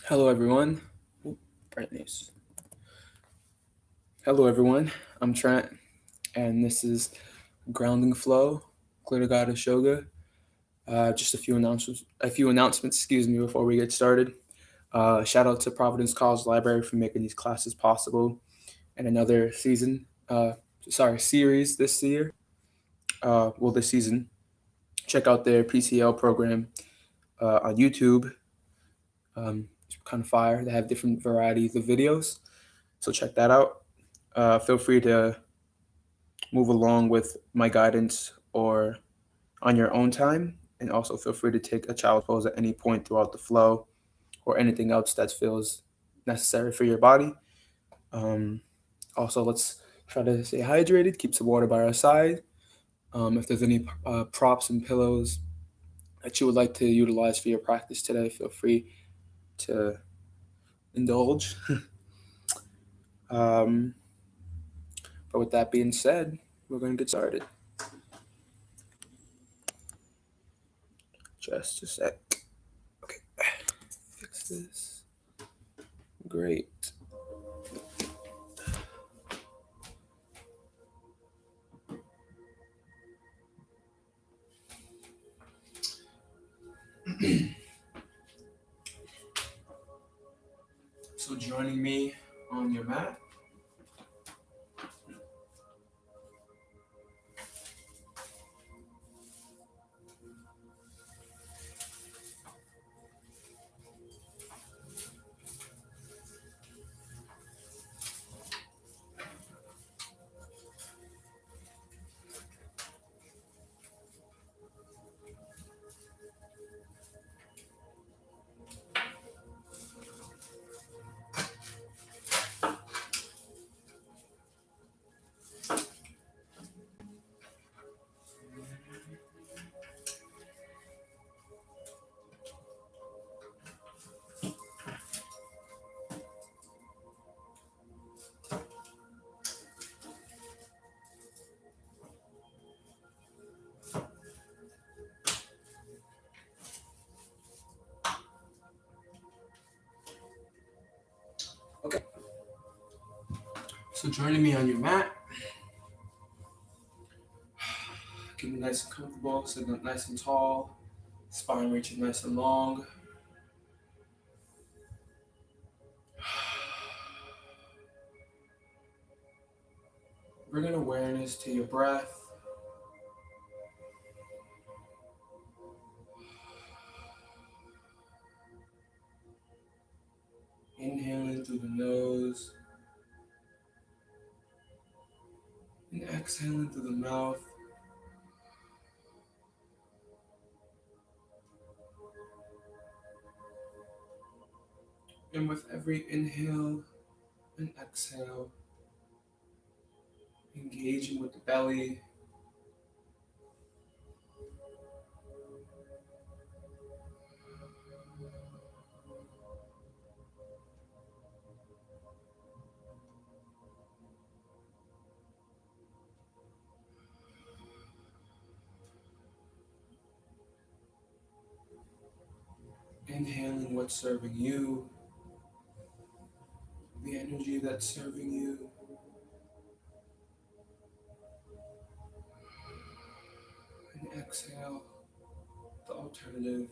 Hello, everyone. Brightness. Hello, everyone. I'm Trent, and this is Grounding Flow, Clear to God Shoga. Just a few announcements. Excuse me, before we get started. Shout out to Providence College Library for making these classes possible, and another series this year. This season. Check out their PCL program on YouTube. It's kind of fire. They have different varieties of videos, so check that out. Feel free to move along with my guidance or on your own time. And also feel free to take a child's pose at any point throughout the flow or anything else that feels necessary for your body. Um, Also, let's try to stay hydrated, keep some water by our side. If there's any props and pillows that you would like to utilize for your practice today, feel free to indulge. um, but with that being said, we're going to get started. Just a sec. Okay, fix this. Great. So joining me on your mat. Okay. So joining me on your mat. Getting nice and comfortable, sitting up nice and tall, spine reaching nice and long. Bringing awareness to your breath. Inhaling through the nose and exhaling through the mouth. And with every inhale and exhale, engaging with the belly. Inhaling what's serving you, the energy that's serving you. And exhale the alternative.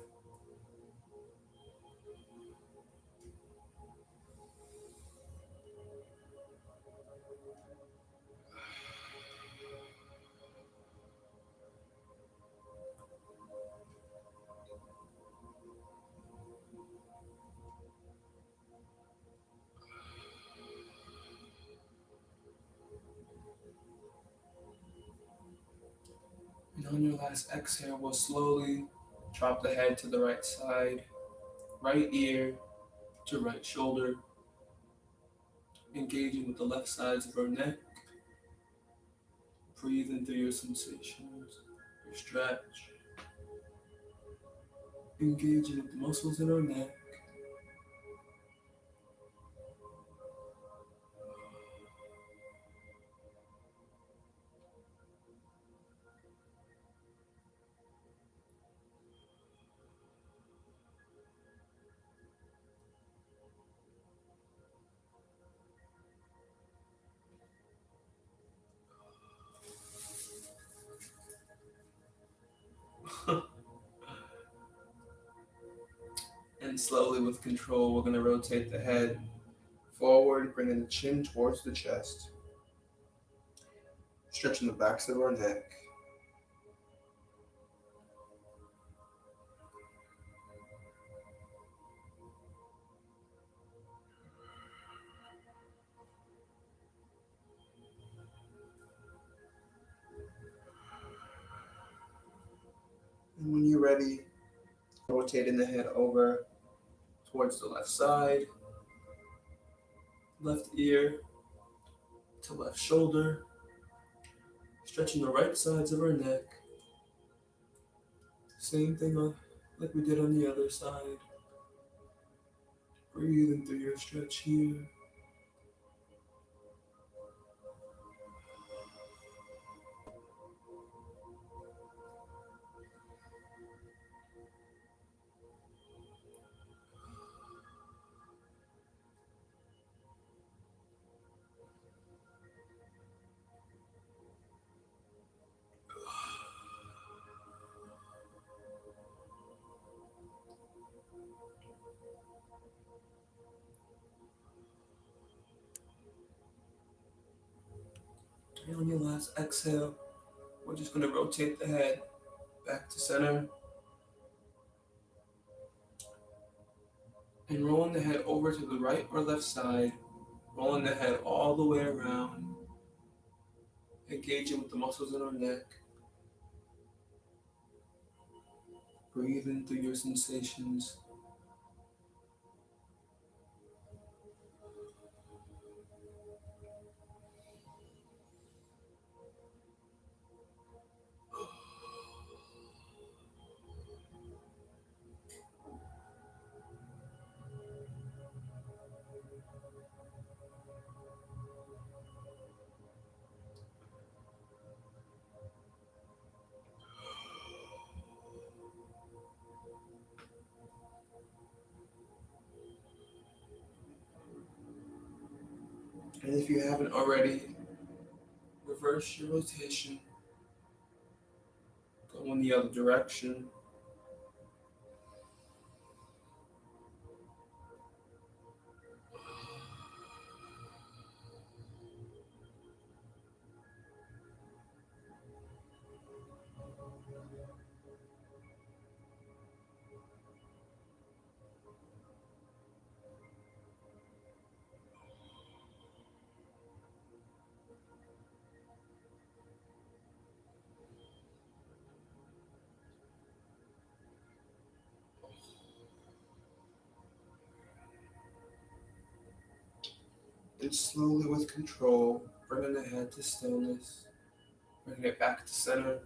And on your last exhale, we'll slowly drop the head to the right side, right ear to right shoulder, engaging with the left sides of our neck. Breathe into your sensations, your stretch, engaging with the muscles in our neck. And slowly with control, we're going to rotate the head forward, bringing the chin towards the chest. Stretching the backs of our neck. And when you're ready, rotating the head over towards the left side, left ear to left shoulder, stretching the right sides of our neck. Same thing like we did on the other side. Breathing through your stretch here. And on your last exhale, we're just going to rotate the head back to center and rolling the head over to the right or left side, rolling the head all the way around, engaging with the muscles in our neck, breathing through your sensations. And if you haven't already, reverse your rotation, go in the other direction. And slowly with control, bringing the head to stillness, bringing it back to center.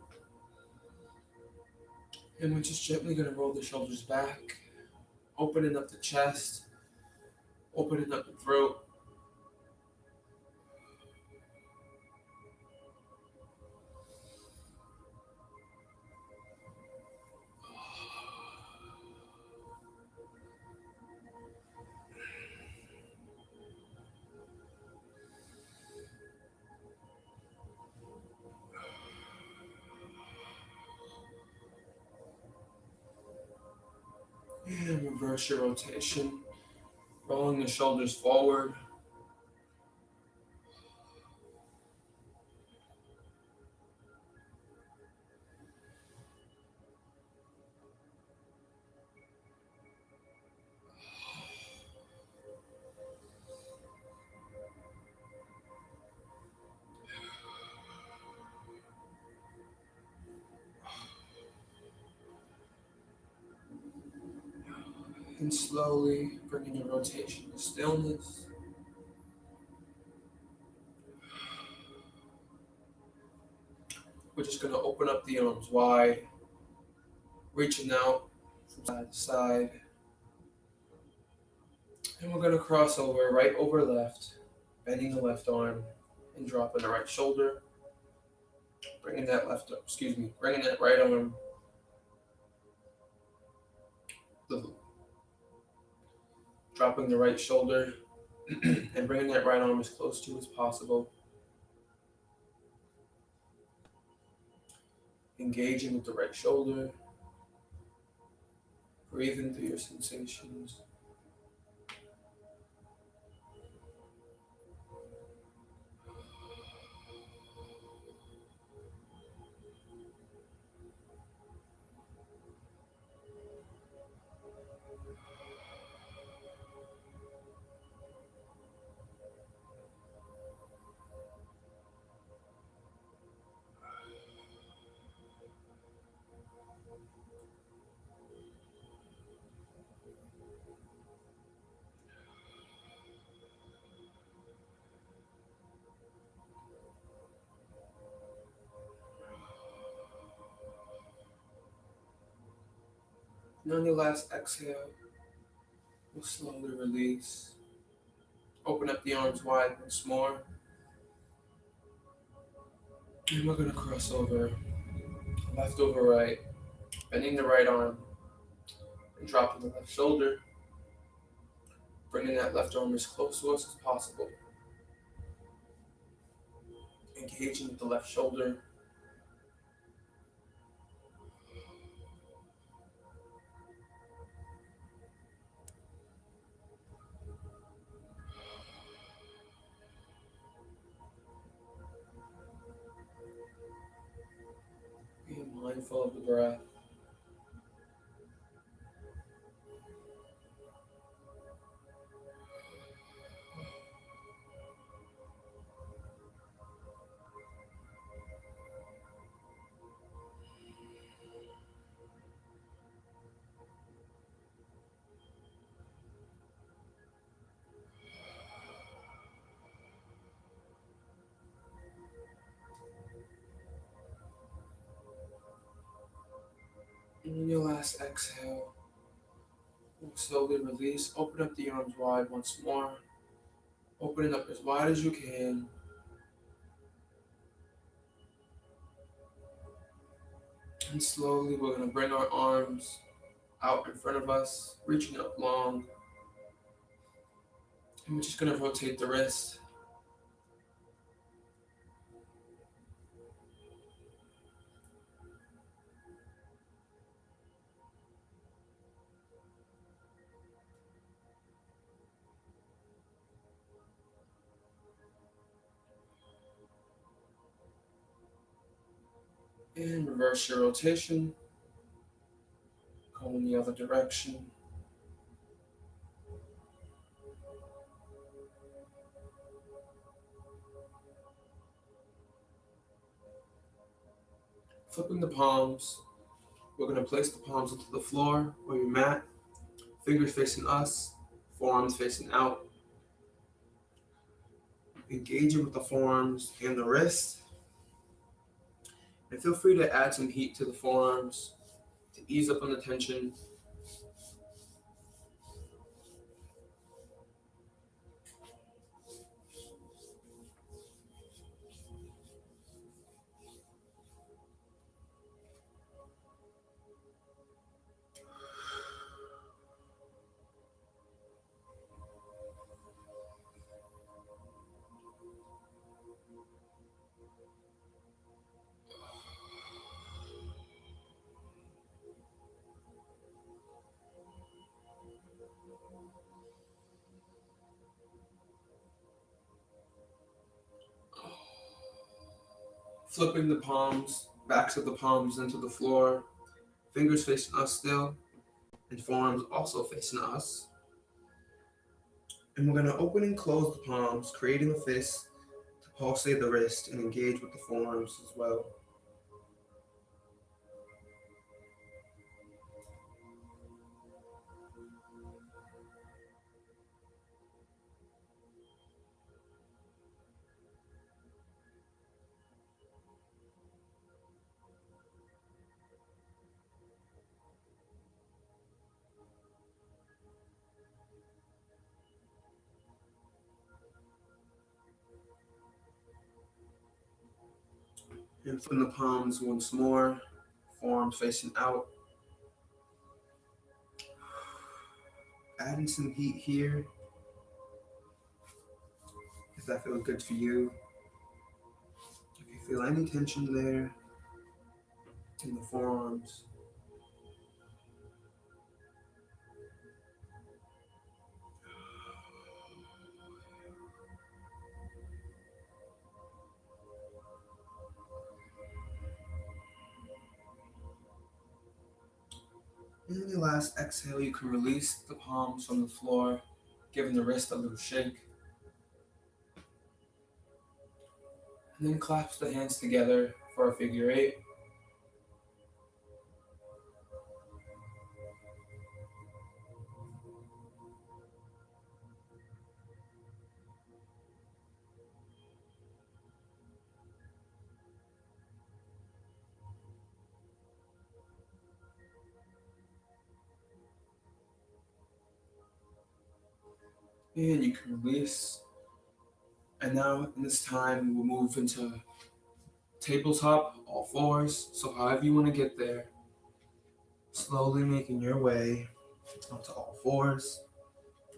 And we're just gently going to roll the shoulders back, opening up the chest, opening up the throat. And reverse your rotation, rolling the shoulders forward. And slowly bringing your rotation to stillness. We're just going to open up the arms wide, reaching out from side to side. And we're going to cross over right over left, bending the left arm and dropping the right shoulder. Bringing that bringing that right arm, dropping the right shoulder, and bringing that right arm as close to you as possible. Engaging with the right shoulder, Breathing through your sensations. And on your last exhale, we'll slowly release. Open up the arms wide once more. And we're going to cross over, left over right, bending the right arm, and dropping the left shoulder, bringing that left arm as close to us as possible. Engaging with the left shoulder. Being mindful of the breath. And on your last exhale, we'll slowly release. Open up the arms wide once more. Open it up as wide as you can. And slowly we're going to bring our arms out in front of us, reaching up long. And we're just going to rotate the wrist. And reverse your rotation. Go in the other direction. Flipping the palms. We're going to place the palms onto the floor or your mat. Fingers facing us, forearms facing out. Engaging with the forearms and the wrist. And feel free to add some heat to the forearms to ease up on the tension. Flipping the palms, backs of the palms into the floor, fingers facing us still, and forearms also facing us. And we're going to open and close the palms, creating a fist to pulsate the wrist and engage with the forearms as well. And flipping the palms once more, forearms facing out. Adding some heat here, if that feels good for you. If you feel any tension there in the forearms, And on your last exhale, you can release the palms from the floor, giving the wrist a little shake. And then clasp the hands together for a figure eight. And you can release. And now, in this time, we'll move into tabletop, all fours. So, however you want to get there, slowly making your way up to all fours.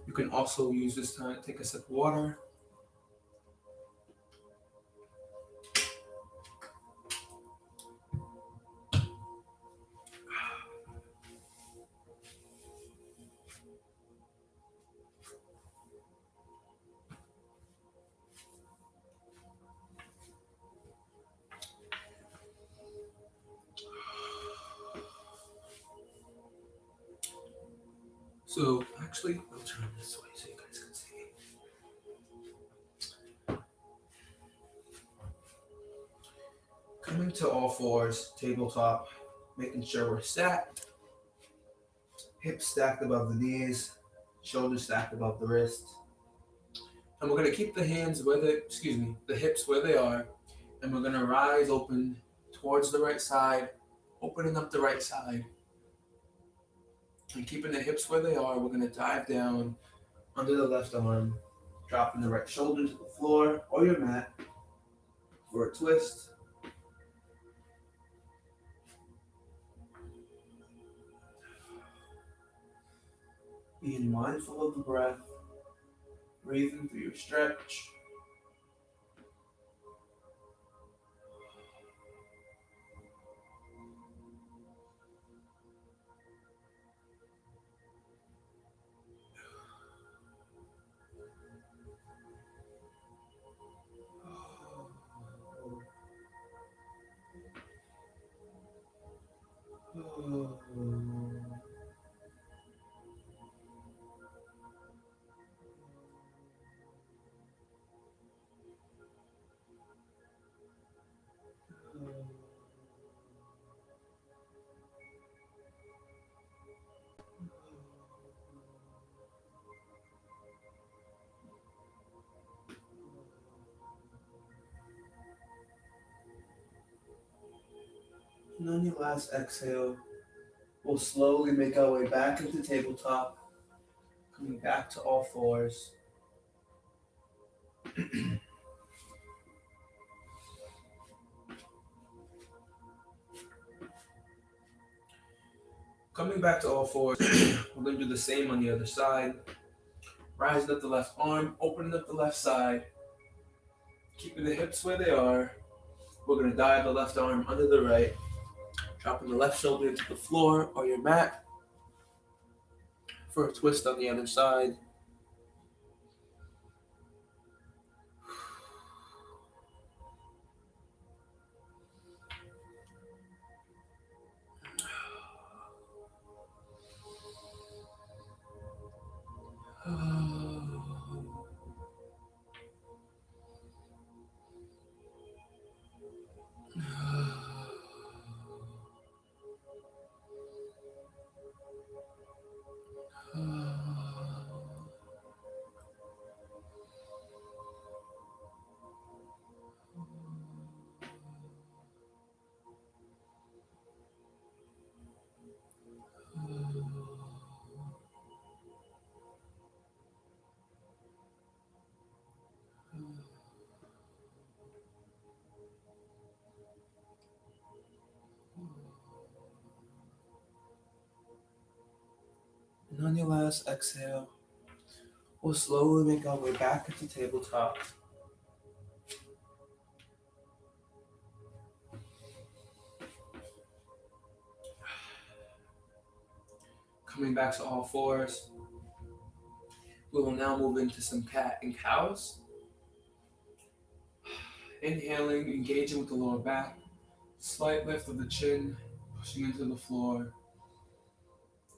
You can also use this time to take a sip of water. So, actually, I'll turn this way so you guys can see. Coming to all fours, tabletop, making sure we're stacked. Hips stacked above the knees, shoulders stacked above the wrists. And we're gonna keep the hands where the hips where they are, and we're gonna rise open towards the right side, opening up the right side. And keeping the hips where they are, we're gonna dive down under the left arm, dropping the right shoulder to the floor or your mat for a twist. Being mindful of the breath, breathing through your stretch. And on your last exhale, we'll slowly make our way back into tabletop, coming back to all fours. Coming back to all fours, we're going to do the same on the other side. Rising up the left arm, opening up the left side, keeping the hips where they are. We're going to dive the left arm under the right, dropping the left shoulder into the floor or your mat for a twist on the other side. And on your last exhale, we'll slowly make our way back into tabletop. Coming back to all fours, we will now move into some cat and cows. Inhaling, engaging with the lower back, slight lift of the chin, pushing into the floor.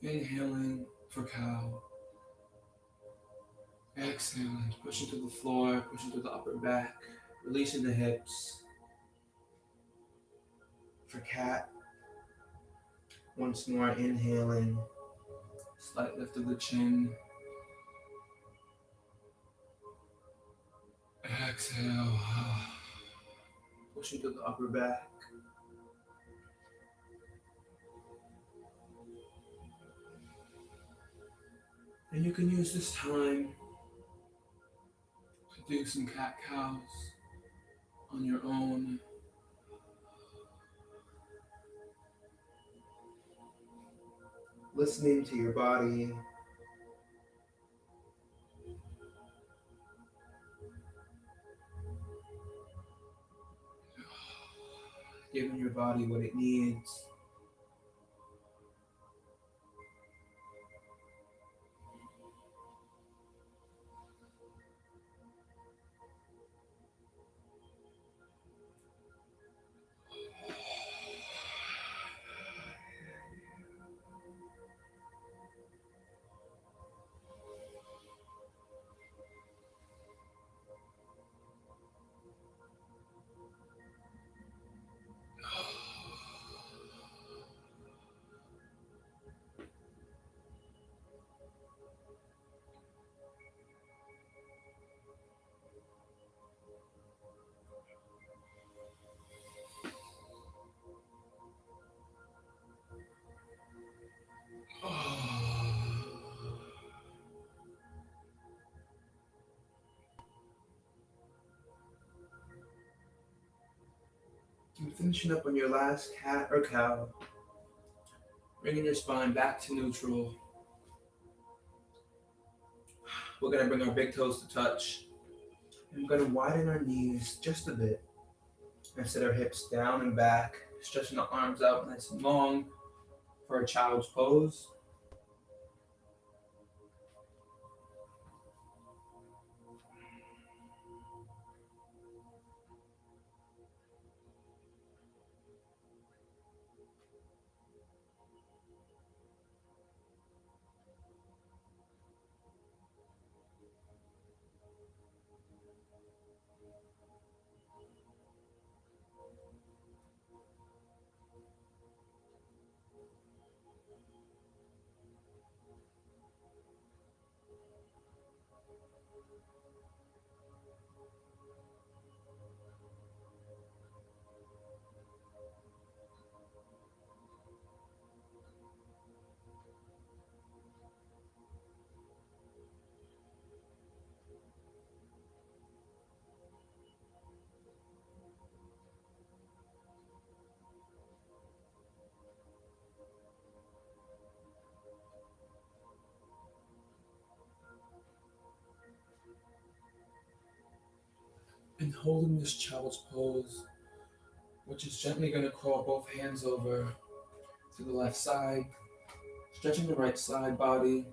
Inhaling for cow. Exhaling, pushing to the floor, pushing to the upper back, releasing the hips. For cat, once more inhaling, slight lift of the chin. Exhale, pushing to the upper back. And you can use this time to do some cat cows on your own. Listening to your body. Giving your body what it needs. And finishing up on your last cat or cow. Bringing your spine back to neutral. We're going to bring our big toes to touch. And we're going to widen our knees just a bit. And set our hips down and back. Stretching the arms out nice and long for a child's pose. And holding this child's pose, we're just gently going to crawl both hands over to the left side, stretching the right side body.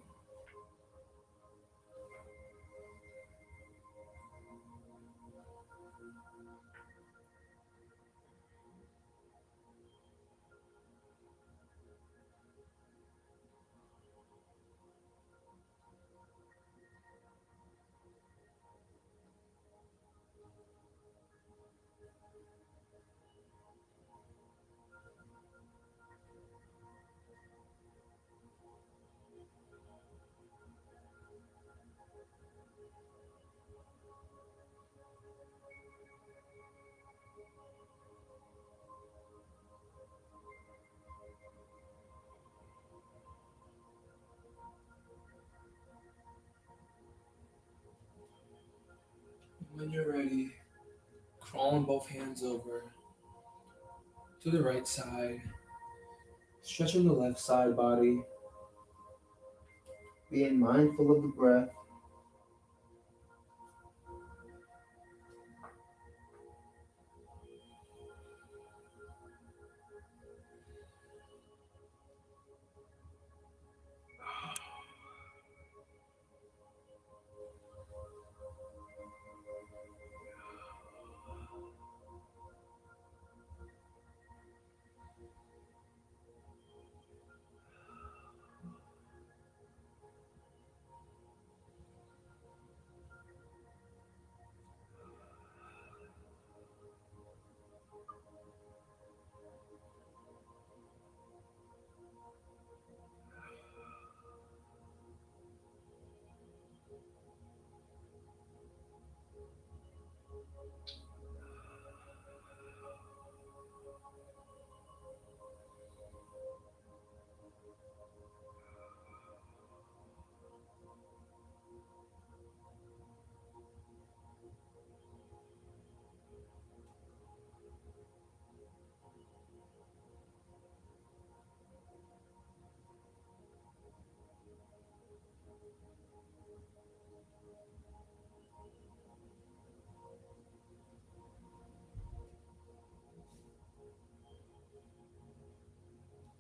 When you're ready, crawling both hands over to the right side, stretching the left side body, being mindful of the breath.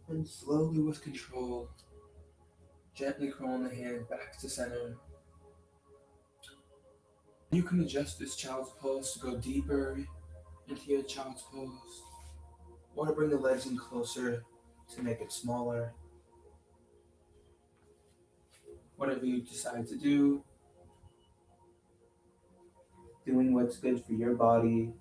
And slowly with control, gently crawling the hands back to center. You can adjust this child's pose to go deeper into your child's pose, or to bring the legs in closer to make it smaller. Whatever you decide to do, doing what's good for your body.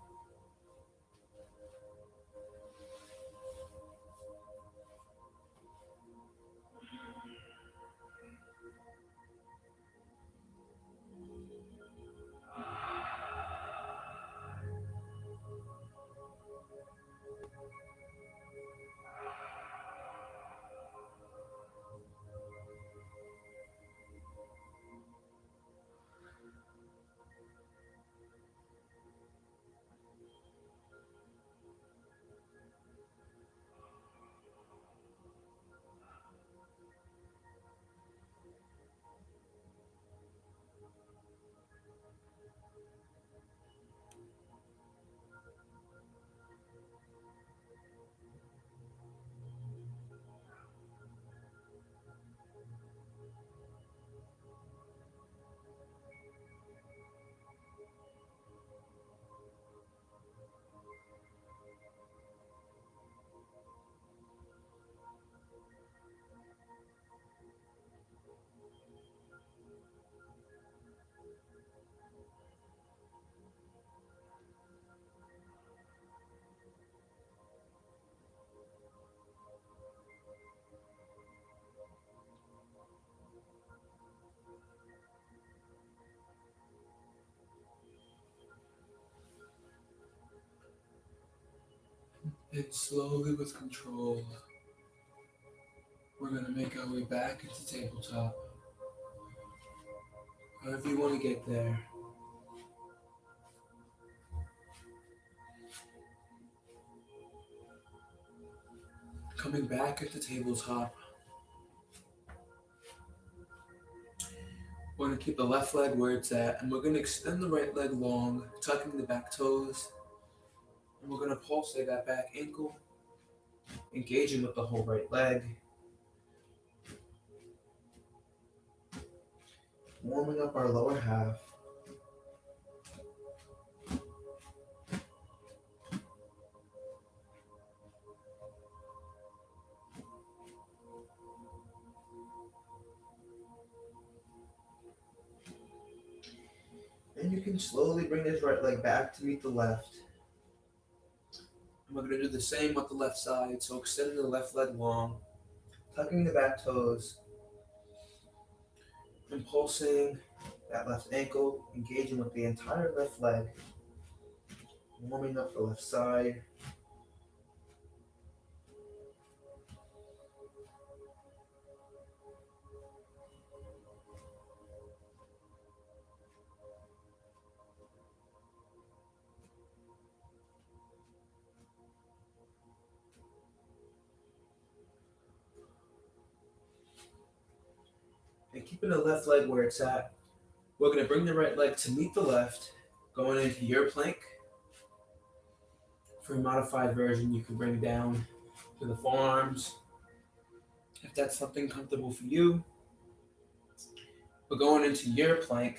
And slowly with control, we're going to make our way back into tabletop. However you want to get there. Coming back at the tabletop, we're going to keep the left leg where it's at, and we're going to extend the right leg long, tucking the back toes, and we're going to pulsate that back ankle, engaging with the whole right leg, warming up our lower half. And you can slowly bring this right leg back to meet the left. And we're going to do the same with the left side, so extending the left leg long, tucking the back toes, and pulsing that left ankle, engaging with the entire left leg, warming up the left side. And keeping the left leg where it's at, we're going to bring the right leg to meet the left, going into your plank. For a modified version, you can bring it down to the forearms, if that's something comfortable for you. We're going into your plank,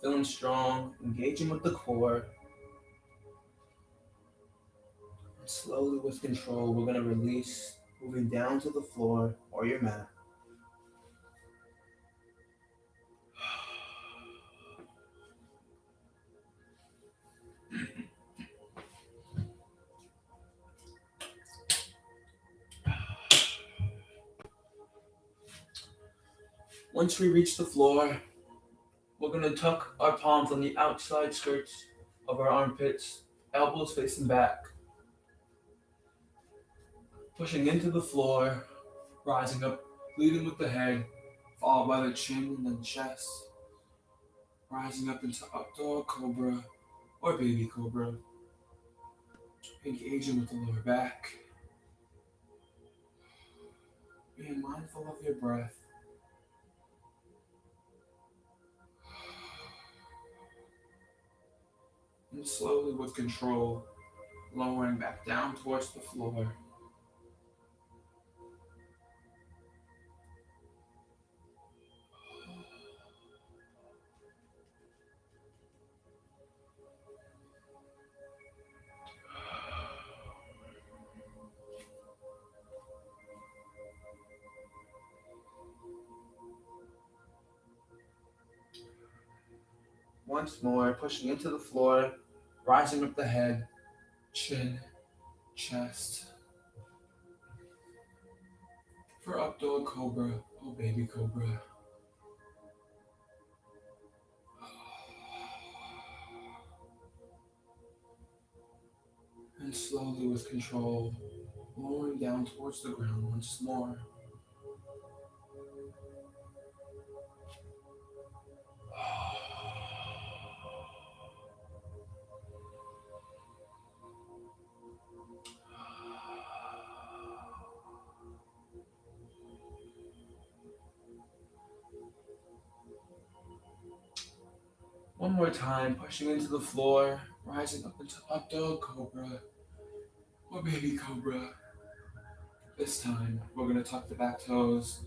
feeling strong, engaging with the core. And slowly with control, we're going to release, moving down to the floor or your mat. Once we reach the floor, we're going to tuck our palms on the outside skirts of our armpits, elbows facing back, pushing into the floor, rising up, leading with the head, followed by the chin and then chest, rising up into up dog, cobra, or baby cobra, engaging with the lower back, being mindful of your breath. And slowly with control, lowering back down towards the floor. Once more, pushing into the floor, rising up the head, chin, chest. For up dog cobra, oh baby cobra. And slowly with control, lowering down towards the ground once more. One more time, pushing into the floor, rising up into up dog cobra, or baby cobra. This time, we're going to tuck the back toes,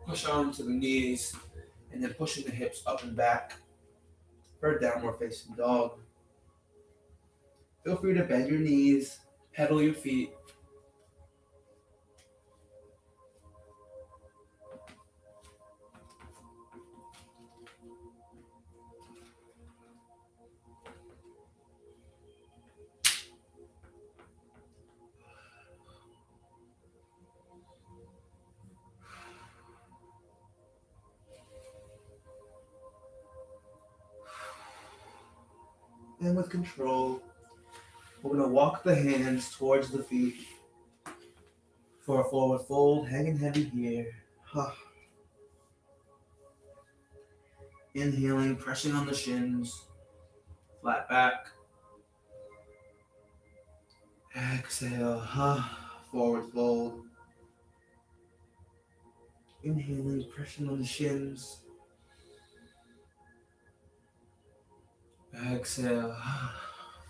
push on to the knees, and then pushing the hips up and back for a downward facing dog. Feel free to bend your knees, pedal your feet. And with control, we're going to walk the hands towards the feet for a forward fold, hanging heavy here. Inhaling, pressing on the shins, flat back. Exhale, forward fold. Inhaling, pressing on the shins. Exhale,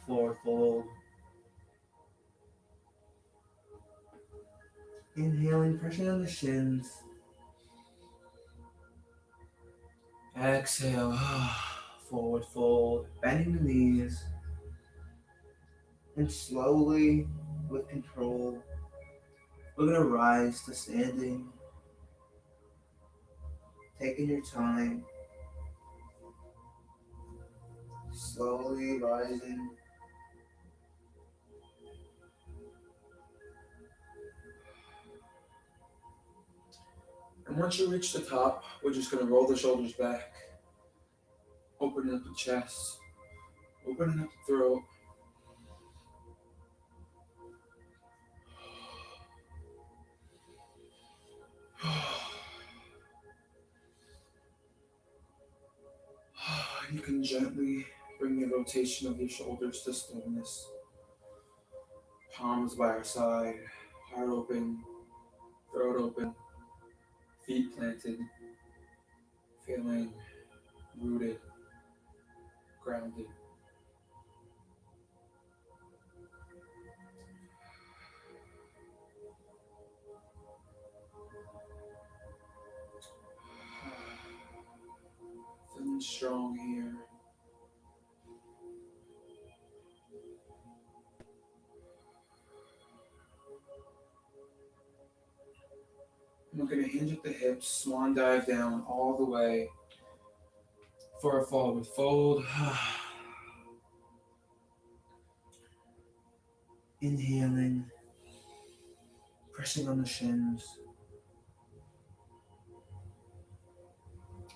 forward fold. Inhaling, pressing on the shins. Exhale, forward fold, bending the knees. And slowly, with control, we're going to rise to standing. Taking your time. Slowly rising. And once you reach the top, we're just going to roll the shoulders back. Opening up the chest. Opening up the throat. You can gently bring the rotation of your shoulders to stillness. Palms by our side, heart open, throat open, feet planted, feeling rooted, grounded. Feeling strong here. And we're going to hinge at the hips, swan dive down all the way for a forward fold. Inhaling, pressing on the shins.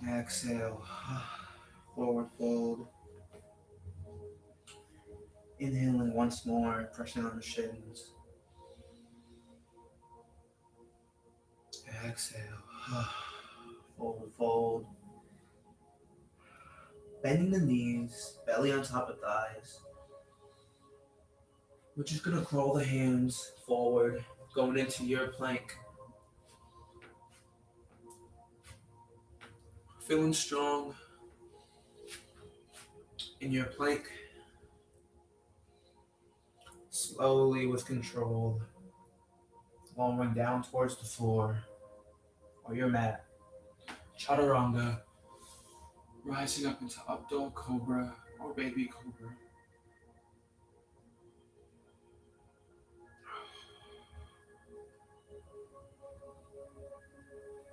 Exhale, forward fold. Inhaling once more, pressing on the shins. Exhale, forward fold. Bending the knees, belly on top of thighs. We're just going to crawl the hands forward, going into your plank. Feeling strong in your plank. Slowly with control, lowering down towards the floor or your mat. Chaturanga, rising up into up dog cobra or baby cobra.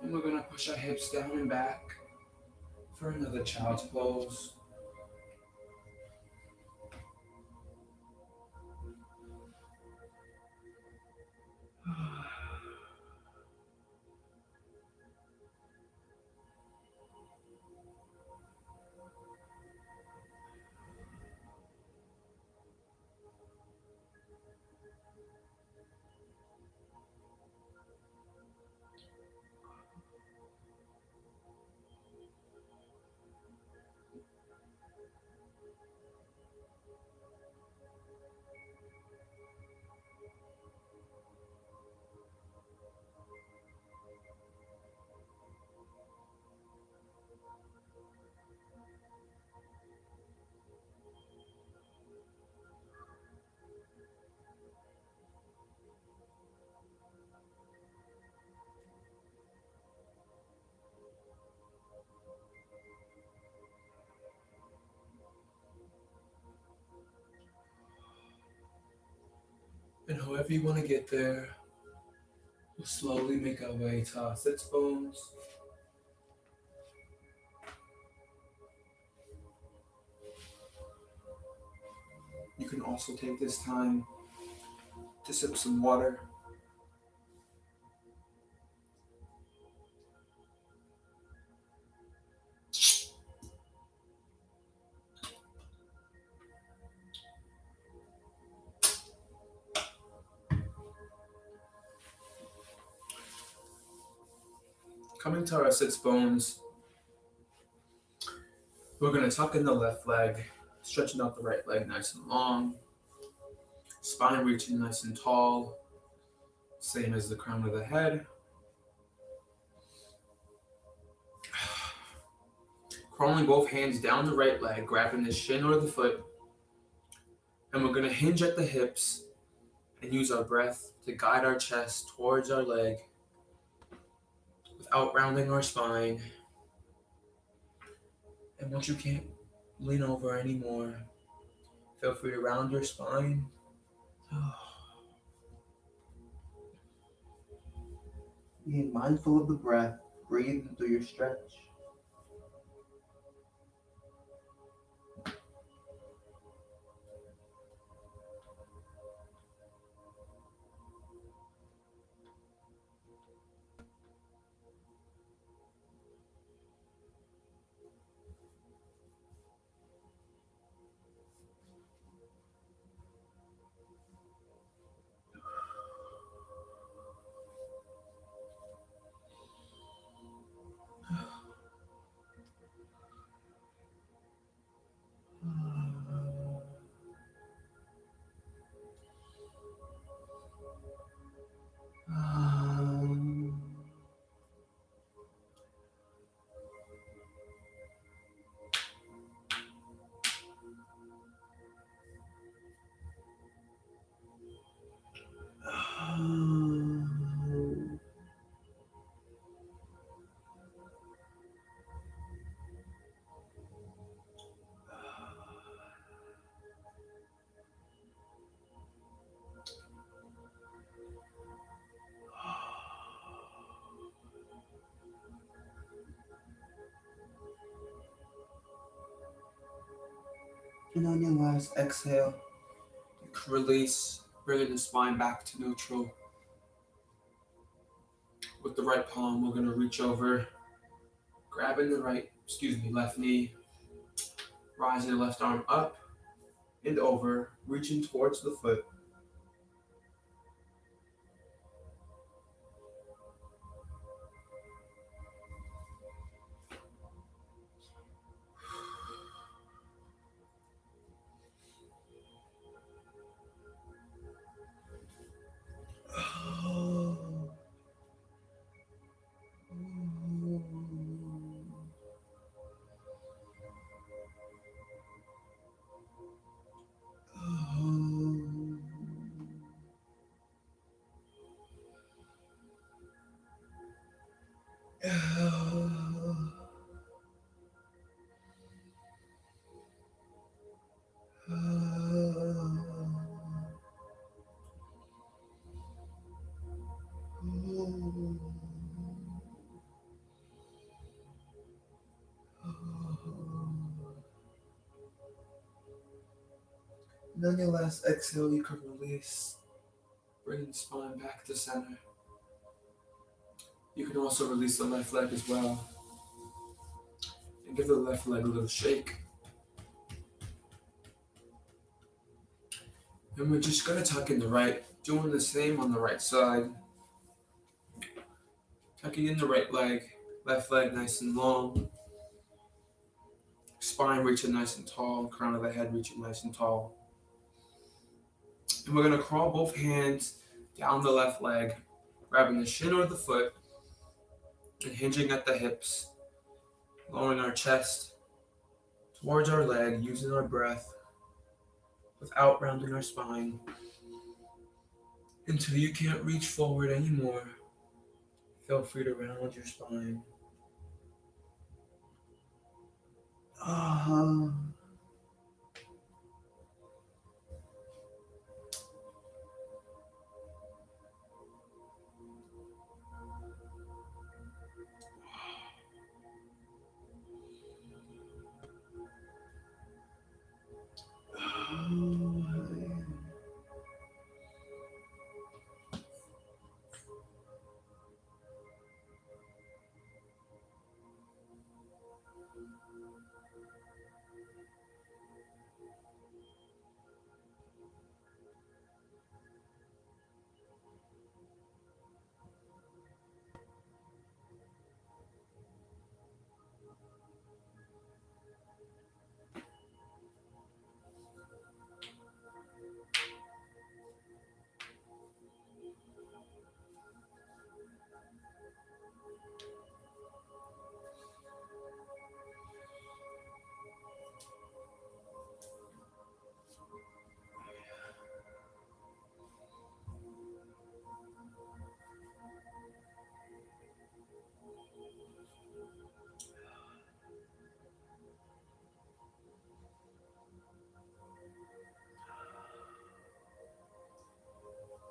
And we're going to push our hips down and back for another child's pose. And however you want to get there, we'll slowly make our way to our sits bones. You can also take this time to sip some water. Coming to our sits bones, we're going to tuck in the left leg, stretching out the right leg nice and long, spine reaching nice and tall, same as the crown of the head. Crawling both hands down the right leg, grabbing the shin or the foot, and we're going to hinge at the hips and use our breath to guide our chest towards our leg without rounding our spine. And once you can't lean over anymore, feel free to round your spine. Being mindful of the breath, breathe through your stretch. And on your last exhale, you can release, bringing the spine back to neutral. With the right palm, we're going to reach over, grabbing the left knee, rising the left arm up and over, reaching towards the foot. And on your last exhale, you can release, bringing the spine back to center. You can also release the left leg as well, and give the left leg a little shake. And we're just going to tuck in the right, doing the same on the right side. Tucking in the right leg, left leg nice and long, spine reaching nice and tall, crown of the head reaching nice and tall. And we're going to crawl both hands down the left leg, grabbing the shin or the foot, and hinging at the hips, lowering our chest towards our leg, using our breath without rounding our spine. Until you can't reach forward anymore, feel free to round your spine.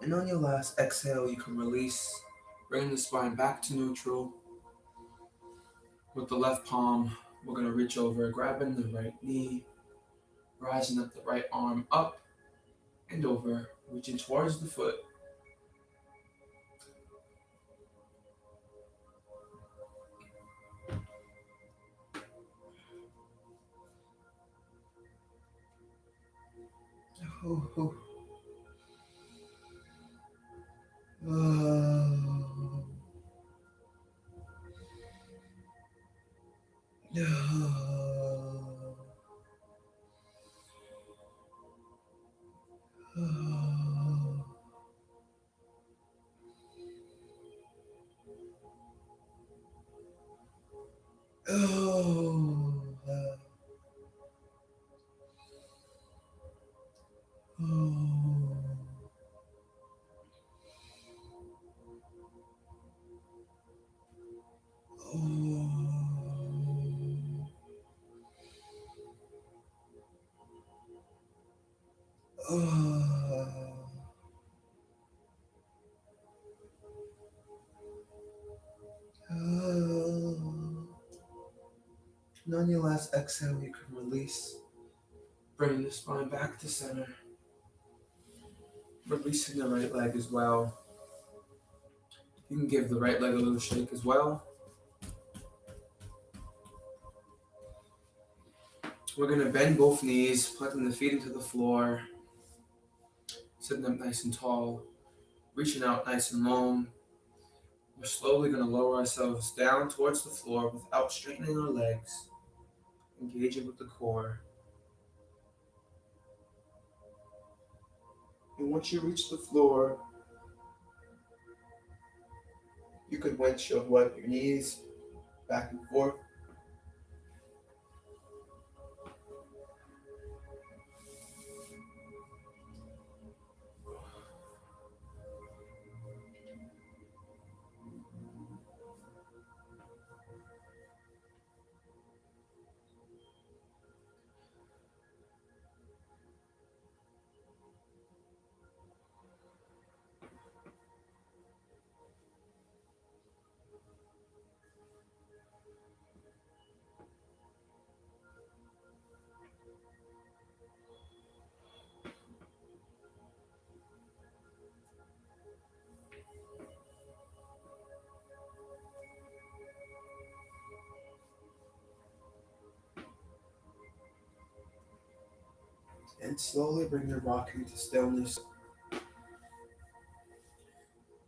And on your last exhale, you can release, bringing the spine back to neutral. With the left palm, we're going to reach over, grabbing the right knee, rising up the right arm up and over, reaching towards the foot. Oh, oh. Oh. Oh. Oh. Oh. And on your last exhale, you can release, bringing the spine back to center, releasing the right leg as well. You can give the right leg a little shake as well. We're going to bend both knees, planting the feet into the floor, sitting up nice and tall, reaching out nice and long. We're slowly going to lower ourselves down towards the floor without straightening our legs, engaging with the core. And once you reach the floor, you could windshield wipe your knees back and forth. And slowly bring your rocking to stillness.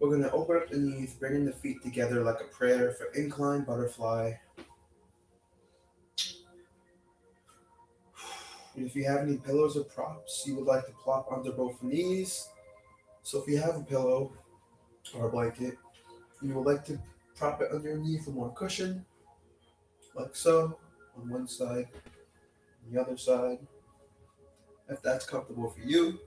We're going to open up the knees, bringing the feet together like a prayer for incline butterfly. And if you have any pillows or props you would like to plop under both knees, so if you have a pillow or a blanket, you would like to prop it under your knee for more cushion, like so, on one side, on the other side, if that's comfortable for you.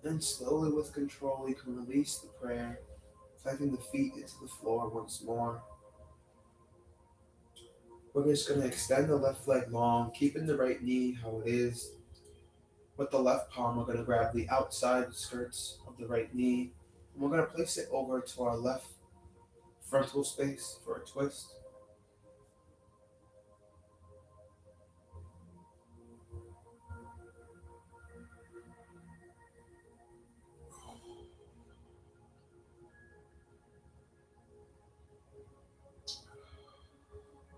Then slowly with control, you can release the prayer, planting the feet into the floor once more. We're just going to extend the left leg long, keeping the right knee how it is. With the left palm, we're going to grab the outside skirts of the right knee, and we're going to place it over to our left frontal space for a twist.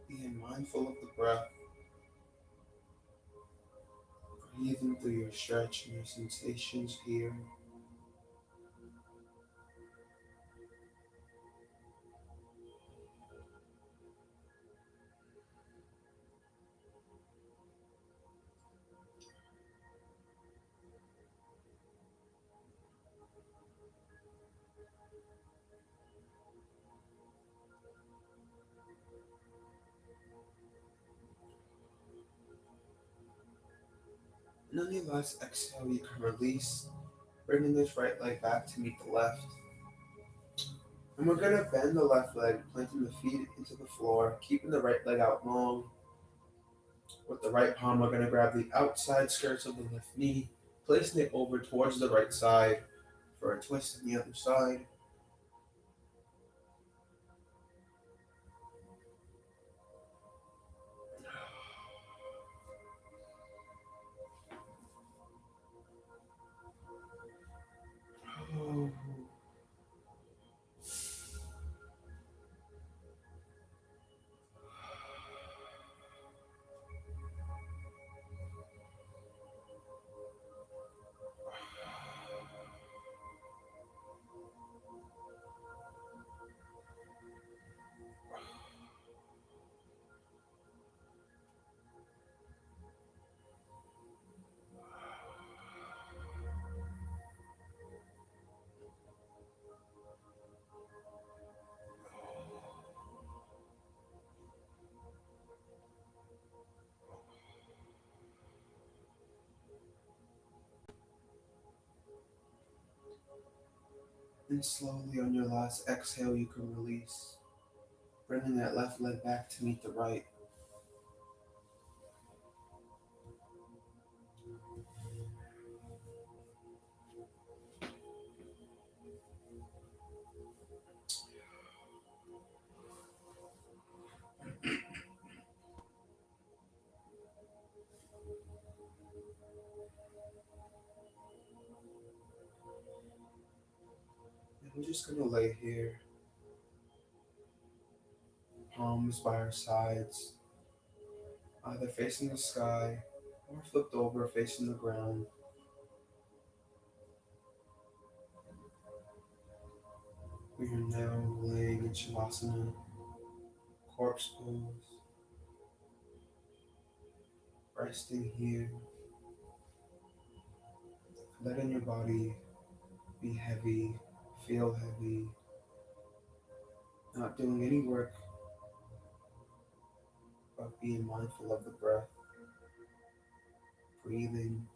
Being mindful of the breath, breathing through your stretch and your sensations here. And on your last exhale, you can release, bringing this right leg back to meet the left. And we're going to bend the left leg, planting the feet into the floor, keeping the right leg out long. With the right palm, we're going to grab the outside skirts of the left knee, placing it over towards the right side for a twist on the other side. And slowly on your last exhale, you can release, bringing that left leg back to meet the right. And we're just going to lay here, palms by our sides, either facing the sky or flipped over facing the ground. We are now laying in Shavasana, corpse pose, resting here, letting your body be heavy, feel heavy, not doing any work, but being mindful of the breath, breathing.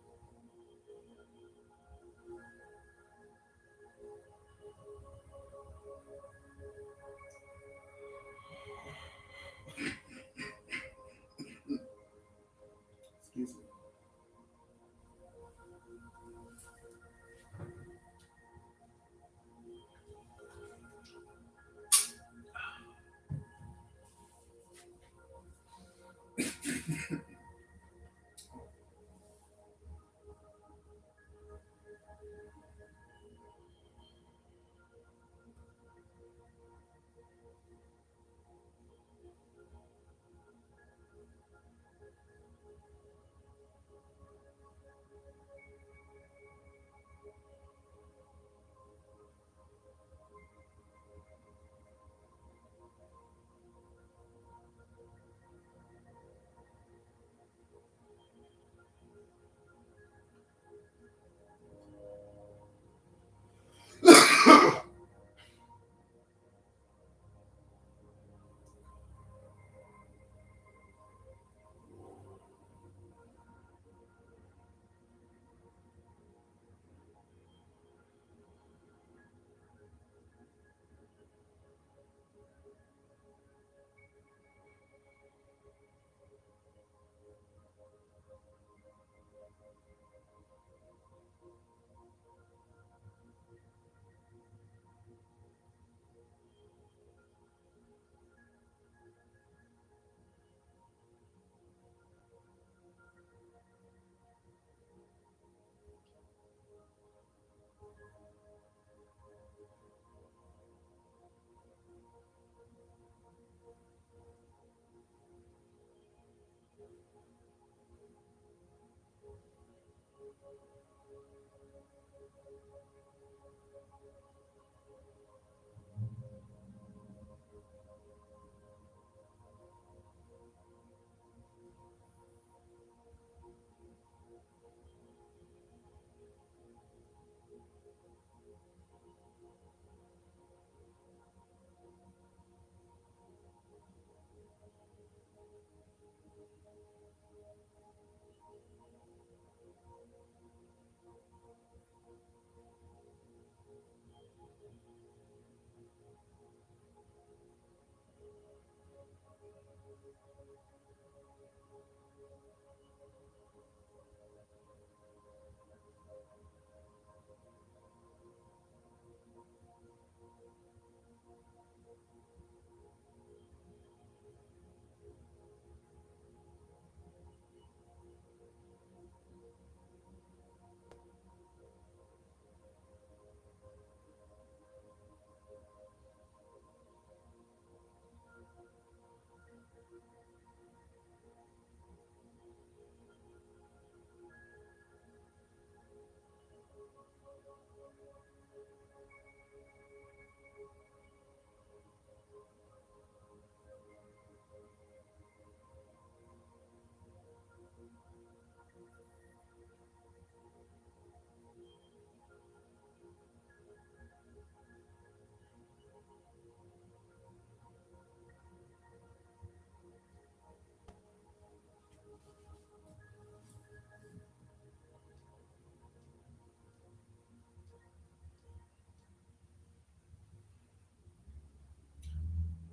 Excuse me.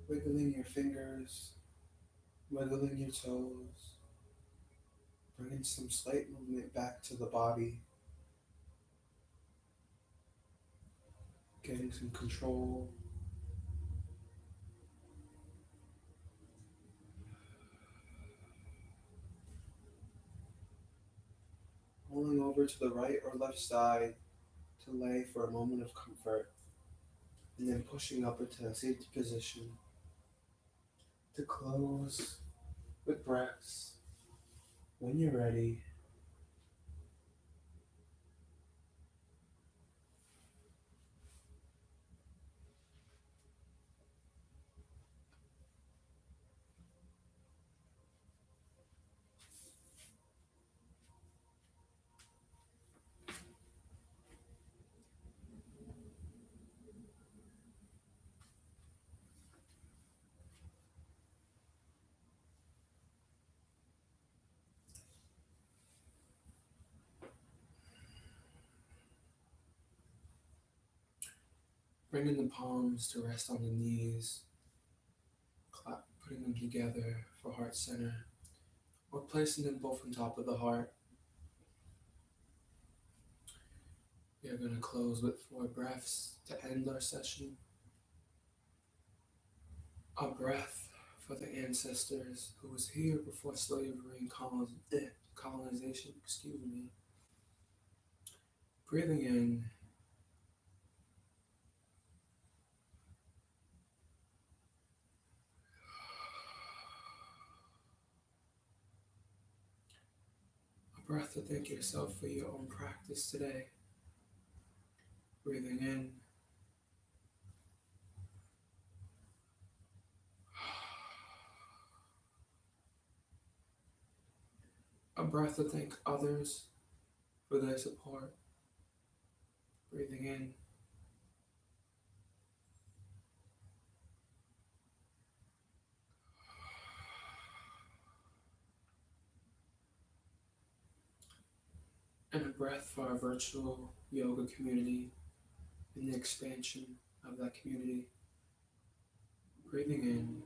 Wiggling your fingers, wiggling your toes, bringing some slight movement back to the body, getting some control. Rolling over to the right or left side to lay for a moment of comfort, and then pushing up into a seated position to close with breaths. When you're ready, bringing the palms to rest on the knees, putting them together for heart center, or placing them both on top of the heart. We are going to close with 4 breaths to end our session. A breath for the ancestors who was here before slavery and colonization. Excuse me. Breathing in, a breath to thank yourself for your own practice today. Breathing in, a breath to thank others for their support. Breathing in, and a breath for our virtual yoga community and the expansion of that community. Breathing in,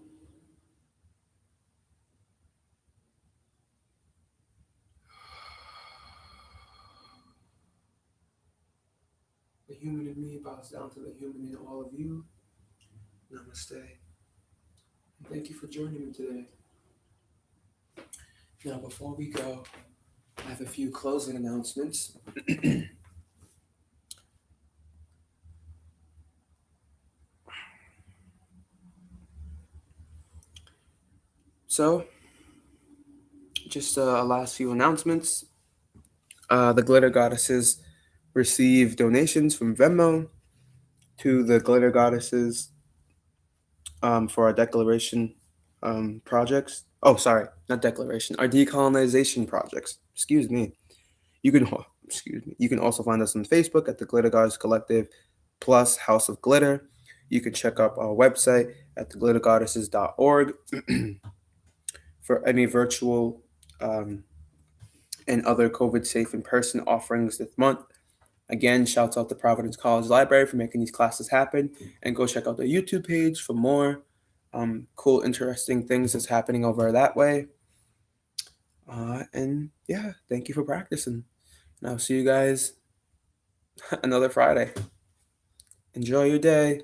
the human in me bows down to the human in all of you. Namaste. And thank you for joining me today. Now, before we go, I have a few closing announcements. So, just a last few announcements. The Glitter Goddesses receive donations from Venmo to the Glitter Goddesses for our declaration projects. Oh, sorry, not declaration. Our decolonization projects. Excuse me. You can You can also find us on Facebook at the Glitter Goddess Collective plus House of Glitter. You can check out our website at theglittergoddesses.org for any virtual um, and other COVID safe in person offerings this month. Again, shouts out to Providence College Library for making these classes happen. And go check out their YouTube page for more cool, interesting things that's happening over that way. And yeah, thank you for practicing. And I'll see you guys another Friday. Enjoy your day.